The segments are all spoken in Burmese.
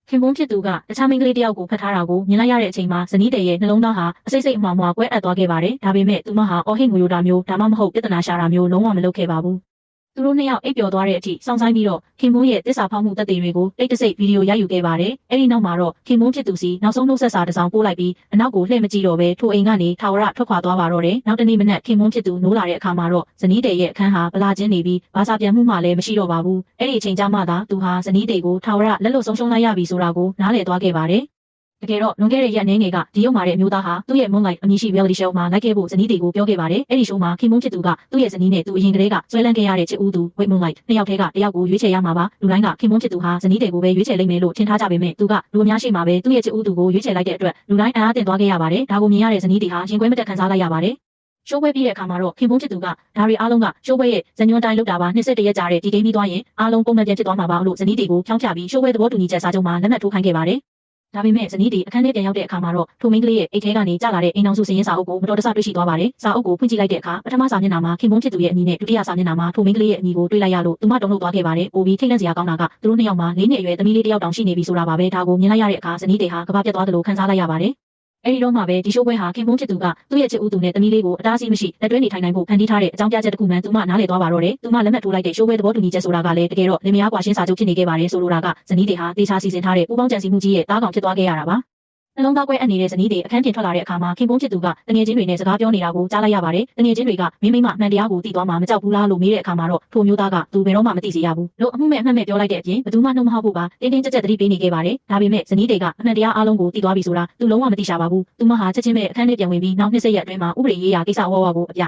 ခင်ပွန်းဖြစ်သူကတခြားမိန်းကလေးတယောက်ကိုဖတ်ထားတာကိုမြင်လိုက်ရတဲ့အချိန်မှာဇနီးတဲ့ရဲ့နှလုံးသားဟာအစိတ်စိတ်အမွှားမွှားကွဲအပ်သွားခဲ့ပါတယ်။ဒါပေမဲ့သူမဟာအော်ဟစ်ငိုယိုတာမျိုးဒါမှမဟုတ်ပြဿနာရှာတာမျိုးလုံးဝမလုပ်ခဲ့ပါဘူး။သူတို့နှစ်ယောက်အိပ်ပျော်သွားတဲ့အထိစောင့်ဆိုင်ပြီးတော့ခင်ပွန်းရဲ့တစ္ဆာဖောက်မှုသက်သေတွေကိုတိတ်တဆိတ်ဗီဒီယိုရိုက်ယူခဲ့ပါတယ်။အဲဒီနောက်မှာတော့ခင်ပွန်းဖြစ်သူစီနောက်ဆုံးနှုတ်ဆက်စာတစ်စောင်ပို့လိုက်ပြီးအနောက်ကိုလှည့်မကြည့်တော့ဘဲထိုအိမ်ကနေထာဝရထွက်ခွာသွားပါတော့တယ်။နောက်တနေ့မနက်ခင်ပွန်းဖြစ်သူနိုးလာတဲ့အခါမှာတော့ဇနီးတဲ့ရဲ့အခန်းဟာဗလာကျင်းနေပြီးဘာသာပြန်မှုမှလည်းမရှိတော့ပါဘူး။အဲ့ဒီအချိန်ကျမှသာသူဟာဇနီးတဲ့ကိုထာဝရလက်လွတ်ဆုံးရှုံးလိုက်ရပြီဆိုတာကိုနားလည်သွားခဲ့ပါတယ်။တကယ်တော့လွန်ခဲ့တဲ့ရက်အနည်းငယ်ကဒီရုပ်မာတဲ့အမျိုးသားဟာသူ့ရဲ့ Moonlight အမည်ရှိ reality show မှာလိုက်ခဲ့ဖို့ဇနီးတွေကိုပြောခဲ့ပါတယ်။အဲ့ဒီ show မှာခင်ပွန်းဖြစ်သူကသူ့ရဲ့ဇနီးနဲ့သူအရင်ကတည်းကဆွဲလန်းခဲ့ရတဲ့ချစ်ဦးသူ Wait Moonlight နှစ်ယောက်ထဲကတယောက်ကိုရွေးချယ်ရမှာပါ။လူတိုင်းကခင်ပွန်းဖြစ်သူဟာဇနီးတွေကိုပဲရွေးချယ်လိမ့်မယ်လို့ထင်ထားကြပေမဲ့သူကလူအများရှိမှပဲသူ့ရဲ့ချစ်ဦးသူကိုရွေးချယ်လိုက်တဲ့အတွက်လူတိုင်းအံ့အားသင့်သွားခဲ့ရပါတယ်။ဒါကိုမြင်ရတဲ့ဇနီးတွေဟာရင်ခွဲမတက်ခံစားလိုက်ရပါတယ်။ရှိုးပွဲပြီးတဲ့အခါမှာတော့ခင်ပွန်းဖြစ်သူကဒါရီအားလုံးကရှိုးပွဲရဲ့ဇညွန်တိုင်းလောက်တာပါ21ရက်ကြာတဲ့ဒီဂိမ်းပြီးသွားရင်အားလုံးပုံမှန်ပြန်ဖြစ်သွားမှာပါလို့ဇနီးတွေကိုဖြောင်းဖြပြီးရှိုးပွဲသဘောတူညီချက်စာချုပ်မှာလက်မှတ်ထိုးခိုင်းခဲ့ပါတယ်။ဒါပေမဲ့ဇနီးတွေအခန်းထဲပြန်ရောက်တဲ့အခါမှာတော့ထိုမိန်းကလေးရဲ့အိတ်ထဲကနေကျလာတဲ့အိမ်အောင်စုစည်ရင်းစာအုပ်ကိုမတော်တဆတွေ့ရှိသွားပါတယ်။စာအုပ်ကိုဖွင့်ကြည့်လိုက်တဲ့အခါပထမစာမျက်နှာမှာခင်ပွန်းဖြစ်သူရဲ့အမည်နဲ့ဒုတိယစာမျက်နှာမှာထိုမိန်းကလေးရဲ့အမည်ကိုတွေ့လိုက်ရလို့သူမတုန်လှုပ်သွားခဲ့ပါတယ်။ပိုပြီးထိတ်လန့်စရာကောင်းတာကသူတို့နှစ်ယောက်မှာ၄နှစ်အရွယ်သမီးလေးတစ်ယောက်တောင်ရှိနေပြီဆိုတာပါပဲ။ဒါကိုမြင်လိုက်ရတဲ့အခါဇနီးတွေဟာကဘာပြတ်သွားသလိုခံစားလိုက်ရပါတယ်။အဲဒီတော့မှပဲဒီရှိုးပွဲဟာခင်ပွန်းဖြစ်သူကသူ့ရဲ့ချစ်ဦးသူနဲ့သမီးလေးကိုအတားအဆီးမရှိလက်တွဲနေထိုင်နိုင်ဖို့ဖန်တီးထားတဲ့အကြောင်းပြချက်တစ်ခုမှန်သူမနားလည်သွားပါတော့တယ်။သူမလက်မှတ်ထိုးလိုက်တဲ့ရှိုးပွဲသဘောတူညီချက်ဆိုတာကလည်းတကယ်တော့လင်မယားကွာရှင်းစာချုပ်ဖြစ်နေခဲ့ပါတယ်ဆိုလိုတာကဇနီးတွေဟာတေချာစီစဉ်ထားတဲ့ပူးပေါင်းကြံစည်မှုကြီးရဲ့တားကောင်ဖြစ်သွားခဲ့ရတာပါ။နှလုံးသားကွဲအပ်နေတဲ့ဇနီးတွေအခန်းပြင်ထွက်လာတဲ့အခါမှာခင်ပွန်းဖြစ်သူကတငယ်ချင်းတွေနဲ့စကားပြောနေတာကိုကြားလိုက်ရပါတယ်။တငယ်ချင်းတွေကမင်းမိမအမှန်တရားကိုသိသွားမှမကြောက်ဘူးလားလို့မေးတဲ့အခါမှာတော့ထိုမျိုးသားကသူဘယ်တော့မှမသိစေရဘူးလို့အမှုမဲ့အမှတ်မဲ့ပြောလိုက်တဲ့အပြင်ဘယ်သူမှနှုတ်မဟောက်ဖို့ပါတင်းတင်းကြပ်ကြပ်သတိပေးနေခဲ့ပါတယ်။ဒါပေမဲ့ဇနီးတွေကအမှန်တရားအားလုံးကိုသိသွားပြီဆိုတာသူလုံးဝမသိရှာပါဘူး။သူမဟာချက်ချင်းပဲအခန်းထဲပြန်ဝင်ပြီးနောက်20ရက်အတွင်းမှာဥပဒေရေးရာကိစ္စဝဝကိုအပြ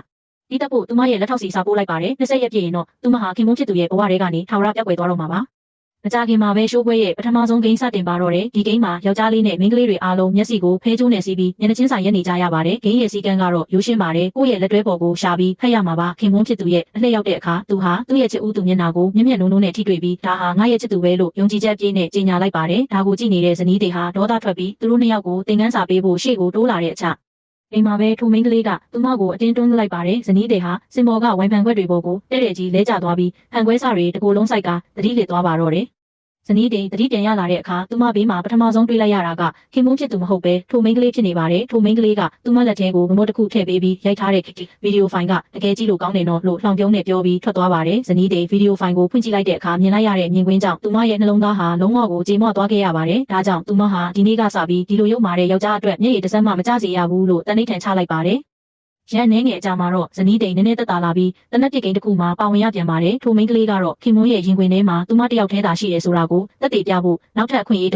ဒီတက်ဖို့သူမရဲ့လက်ထောက်စီစာပို့လိုက်ပါတယ်။20ရက်ပြည့်ရင်တော့သူမဟာခင်ပွန်းဖြစ်သူရဲ့ဘဝထဲကနေထာဝရပြောက်ွယ်သွားတော့မှာပါ။မကြခင်မှာပဲရှိုးပွဲရဲ့ပထမဆုံးဂိမ်းစတင်ပါတော့တယ်ဒီဂိမ်းမှာယောက်ျားလေးနဲ့မိန်းကလေးတွေအားလုံးမျက်စိကိုဖဲကျိုးနဲ့စီးပြီးမျက်နှာချင်းဆိုင်ရက်နေကြရပါတယ်ဂိမ်းရဲ့စီကံကတော့ရိုးရှင်းပါတယ်ကိုယ့်ရဲ့လက်တွဲပေါ်ကိုရှာပြီးဖက်ရမှာပါခင်ပွန်းဖြစ်သူရဲ့အလှည့်ရောက်တဲ့အခါသူဟာသူ့ရဲ့ချစ်ဦးသူမျက်နှာကိုမျက်မျက်နှုံးနှုံးနဲ့ထိတွေ့ပြီးဒါဟာငါရဲ့ချစ်သူပဲလို့ယုံကြည်ချက်ပြည့်နဲ့ကြေညာလိုက်ပါတယ်ဒါကိုကြည့်နေတဲ့ဇနီးတွေဟာဒေါသထွက်ပြီးသူတို့နှစ်ယောက်ကိုသင်ခန်းစာပေးဖို့ရှေ့ကိုတိုးလာတဲ့အချက်အိမ်မှာပဲထိုမိန်းကလေးကသူမကိုအတင်းတွန်းလိုက်ပါတယ်ဇနီးတွေဟာစင်ပေါ်ကဝိုင်ဖန်ခွက်တွေပေါ်ကိုတဲ့တဲ့ကြီးလဲကျသွားပြီးဖန်ခွဲစာတွေတကိုယ်လုံးဆိုင်ကသတိလစ်သွားပါတော့တယ်ဇနီးတွေသတိပြန်ရလာတဲ့အခါသူမဘေးမှာပထမဆုံးတွေ့လိုက်ရတာကခင်ပွန်းဖြစ်သူမဟုတ်ပဲထိုမိန်းကလေးဖြစ်နေပါတယ်ထိုမိန်းကလေးကသူမလက်ထဲကိုမမိုးတစ်ခုထည့်ပေးပြီးရိုက်ထားတဲ့ဗီဒီယိုဖိုင်ကတကယ်ကြည့်လို့ကောင်းတယ်နော်လို့လှောင်ပြုံးနဲ့ပြောပြီးထွက်သွားပါတယ်ဇနီးတွေဗီဒီယိုဖိုင်ကိုဖွင့်ကြည့်လိုက်တဲ့အခါမြင်လိုက်ရတဲ့မြင်ကွင်းကြောင့်သူမရဲ့နှလုံးသားဟာလုံးဝကိုကြေမွသွားခဲ့ရပါတယ်ဒါကြောင့်သူမဟာဒီနေ့ကစပြီးဒီလိုရုပ်မာတဲ့ယောက်ျားအတွက်မျက်ရည်တစ်စက်မှမကျစေရဘူးလို့တန်ဋိဌာန်ချလိုက်ပါတယ်ရန်နေငယ်အကြမှာတော့ဇနီးတိန်နည်းနည်းသက်သာလာပြီးတနက်ပြစ်ကိန်းတစ်ခုမှာပါဝင်ရပြန်ပါတယ်ထိုမိန်းကလေးကတော့ခင်မွန်းရဲ့ရင်ခွင်ထဲမှာသူမတယောက်တည်းသာရှိရဲဆိုတာကိုသက်သေပြဖို့နောက်ထပ်အခွင့်အရေးတစ်ခု